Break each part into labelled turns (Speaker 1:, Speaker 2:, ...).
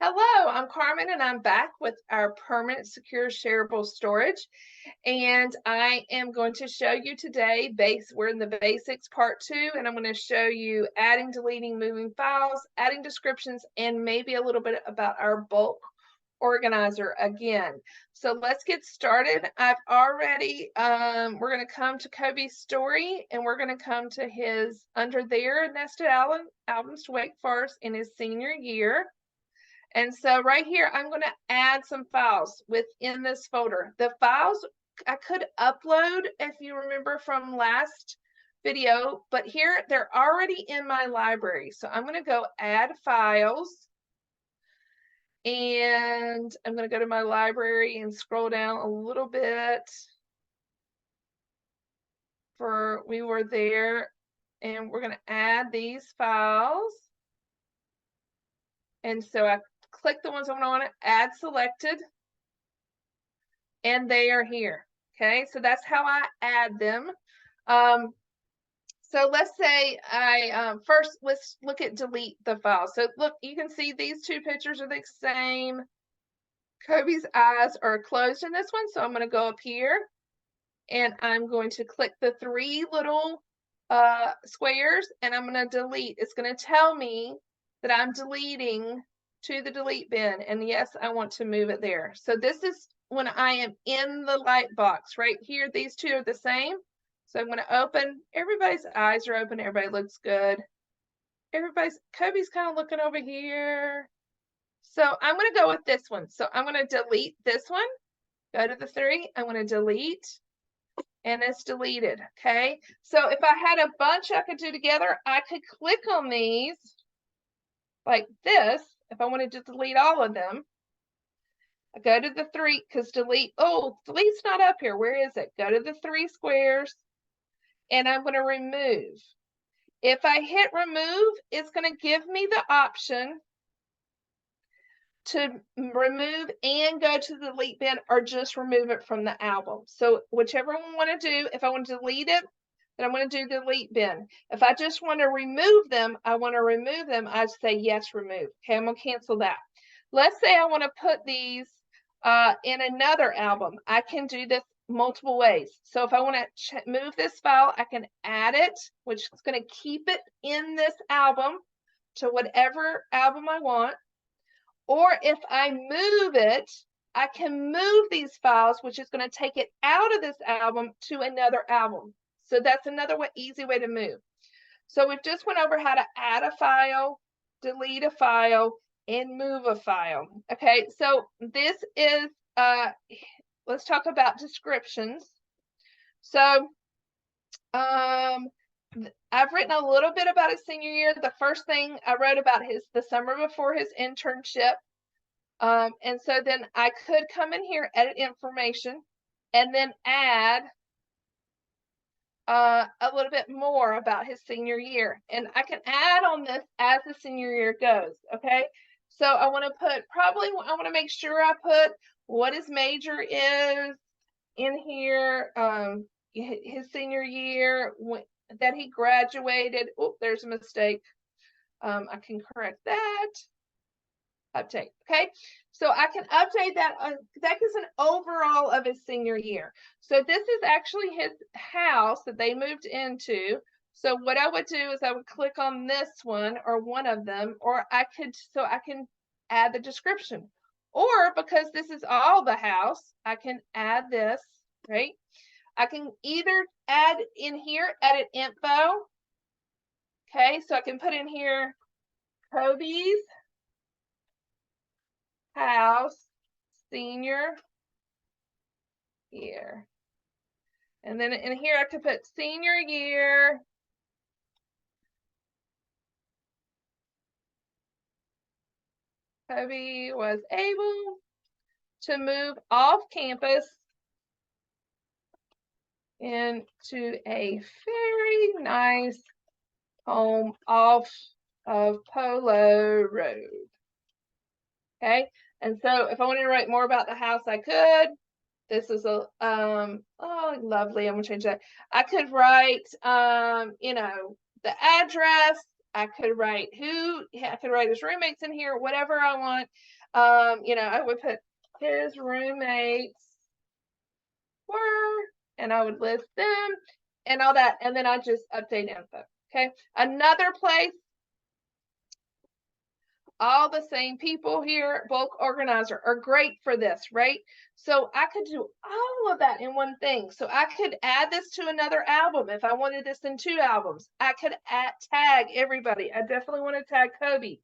Speaker 1: Hello, I'm Carmen and I'm back with our permanent secure shareable storage. And I am going to show you today, we're in the basics part 2, and I'm going to show you adding, deleting, moving files, adding descriptions, and maybe a little bit about our bulk organizer again. So let's get started. I've already, we're going to come to Kobe's story, and we're going to come to his under there nested albums to Wake Forest in his senior year. And so right here, I'm going to add some files within this folder. The files I could upload, if you remember from last video, but here they're already in my library. So I'm going to go add files. And I'm going to go to my library and scroll down a little bit. We were there, and we're going to add these files. And so I click the ones I want to add selected, and they are here. Okay, so that's how I add them. So let's say first let's look at delete the file. So look, you can see these two pictures are the same. Kobe's eyes are closed in this one, so I'm going to go up here and I'm going to click the 3 little squares, and I'm going to delete. It's going to tell me that I'm deleting to the delete bin, and yes, I want to move it there. So this is when I am in the light box right here. These two are the same. So I'm going to open. Everybody's eyes are open. Everybody looks good. Kobe's kind of looking over here. So I'm going to go with this one. So I'm going to delete this one. Go to the 3. I'm going to delete. And it's deleted. Okay. So if I had a bunch I could do together, I could click on these like this. If I wanted to delete all of them, I go to the 3, because delete's not up here. Where is it? Go to the 3 squares, and I'm going to remove. If I hit remove, it's going to give me the option to remove and go to the delete bin, or just remove it from the album. So whichever one I want to do. If I want to delete it, then I'm going to do the delete bin. If I just want to remove them, I say yes, remove. Okay, I'm going to cancel that. Let's say I want to put these in another album. I can do this multiple ways. So if I want to move this file, I can add it, which is going to keep it in this album to whatever album I want. Or if I move it, I can move these files, which is going to take it out of this album to another album. So that's another easy way to move. So we've just went over how to add a file, delete a file, and move a file. Okay, so this is, let's talk about descriptions. So I've written a little bit about his senior year. The first thing I wrote about the summer before his internship. And so then I could come in here, edit information, and then add a little bit more about his senior year. And I can add on this as the senior year goes. Okay. So I want to make sure I put what his major is in here, his senior year, that he graduated. Oh, there's a mistake. I can correct that. Update. Okay, so I can update that. That gives an overall of his senior year. So this is actually his house that they moved into. So what I would do is I would click on this one or one of them, or I can add the description. Or because this is all the house, I can add this, right? I can either add in here, edit info. Okay, so I can put in here Kobe's house senior year. And then in here I could put senior year. Kobe was able to move off campus into a very nice home off of Polo Road. Okay, and so if I wanted to write more about the house, I could. This is a oh, lovely. I'm gonna change that. I could write you know, the address I could write I could write his roommates in here, whatever I want. You know, I would put his roommates were, and I would list them and all that. And then I just update info. Okay. Another place, all the same people here, bulk organizer are great for this, right? So I could do all of that in one thing. So I could add this to another album if I wanted this in 2 albums. I could tag everybody. I definitely want to tag Kobe.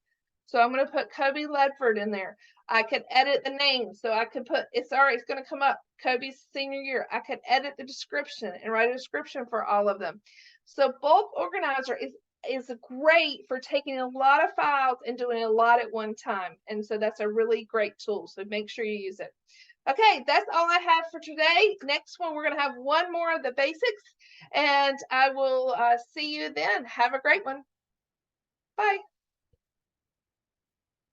Speaker 1: So I'm going to put Kobe Ledford in there. I could edit the name. So I could put, it's going to come up Kobe's senior year. I could edit the description and write a description for all of them. So bulk organizer is great for taking a lot of files and doing a lot at one time. And so that's a really great tool. So make sure you use it. Okay, that's all I have for today. Next one, we're going to have one more of the basics, and I will see you then. Have a great one. Bye.